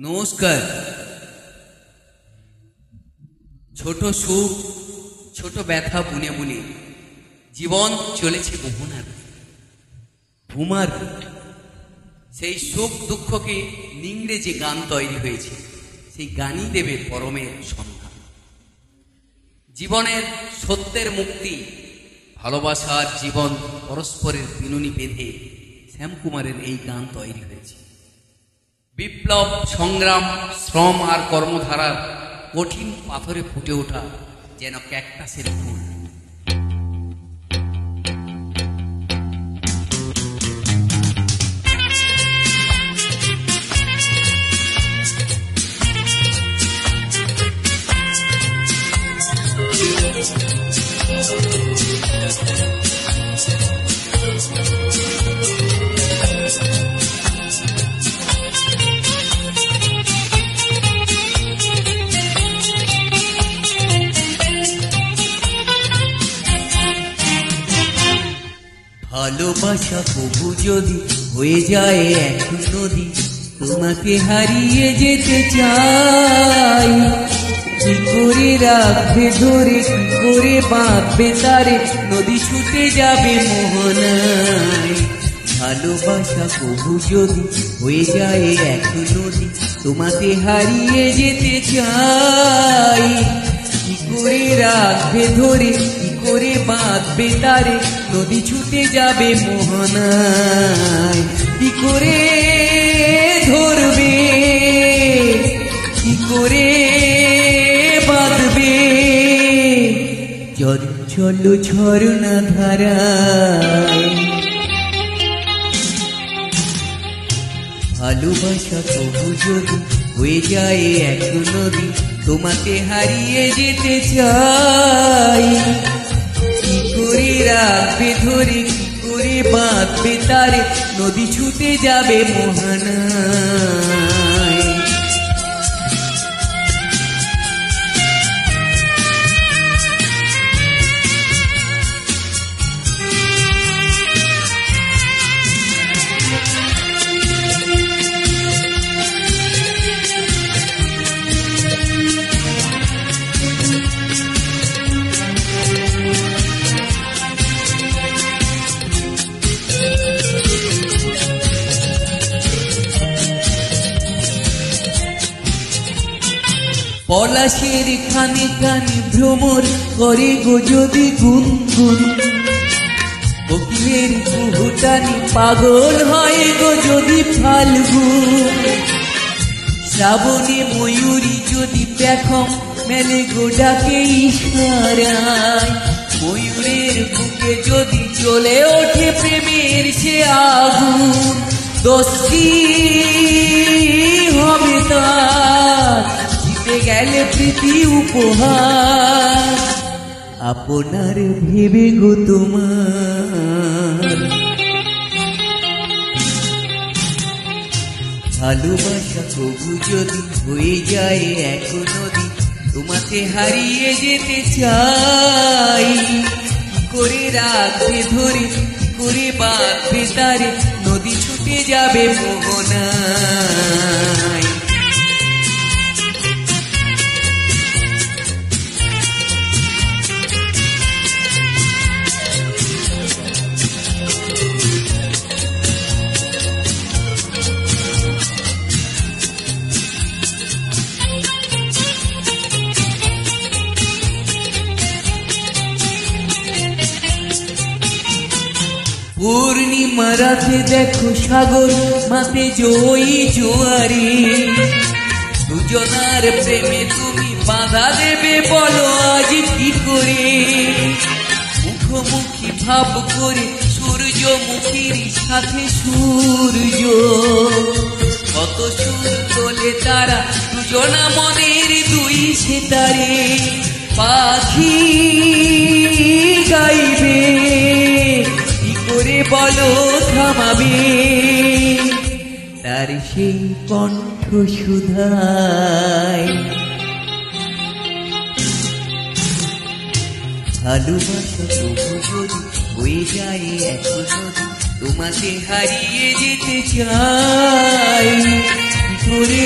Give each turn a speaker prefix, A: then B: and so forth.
A: নমস্কার। ছোট সুখ, ছোট ব্যথা বুনে বুনে জীবন চলেছে মোহনার ভুমার। সেই সুখ দুঃখকে নিংড়ে যে গান তৈরি হয়েছে, সেই গানই দেবে পরমের সন্ধান। জীবনের সত্যের মুক্তি, ভালোবাসার জীবন পরস্পরের বিনুনি বেঁধে শ্যামকুমারের এই গান তৈরি হয়েছে। বিপ্লব, সংগ্রাম, শ্রম আর কর্মধারার কঠিন পাথরে ফুটে ওঠা যেন ক্যাকটাসের ফুল। ভালোবাসা প্রভু যদি হয়ে যায় এক নদী, তোমাকে হারিয়ে যেতে চাই। কি করে রাখবে ধরে, কি করে বাঁধবে তারে, নদী ছুটে যাবে মোহনায়। ভালোবাসা প্রভু যদি হয়ে যায় এক নদী, তোমাকে হারিয়ে যেতে চাই। কি করে রাখবে ধরে, কি করে বাঁধবে তারে, নদী ছুটে যাবে মোহনায়। কি করে ধরবে, কি করে বাঁধবে, চঞ্চল ঝরনা ধারায়। ভালোবাসা প্রভু যদি হয়ে যায় এক নদী, তোমাকে হারিয়ে যেতে চাই। কি করে রাখবে ধরে, কি করে বাঁধবে তারে, নদী ছুটে যাবে মোহনায়। পলাশের খানে খানে ভ্রমর করে গো যদি গুনগুন, কোকিলের কুহুটানি পাগল হয় গো যদি ফাল্গুন। শ্রাবণে ময়ূরী যদি পেখম মেলে গো ডাকে ইশারায়, ময়ূরের বুকে যদি জ্বলে ওঠে প্রেমের সে আগুন। দোস্তি হবে তার গেলে প্রীতি উপহার, আপনার ভেবে গো তোমার। ভালোবাসা প্রভু যদি হয়ে যায় এক নদী, তোমাকে হারিয়ে যেতে চাই। কি করে রাখবে ধরে, কি করে বাঁধবে তারে, নদী ছুটে যাবে মোহনায়। পূর্ণিমা রাতে দেখো সাগর মাতে জয়ী জোয়ারে, দুজনার প্রেমে তুমি বাধা দেবে বলো আজ কি করে। মুখোমুখি ভাব করে সূর্যমুখীর সাথে সূর্য, কত সুর তোলে তারা দুজনা মনের দুই সেতারে। পাখি গাইবে, কি করে বলো থামাবে তার সেই কণ্ঠ সুধায়। ভালোবাসা প্রভু যদি হয়ে যায় এক নদী, তোমাকে হারিয়ে যেতে চাই। কি করে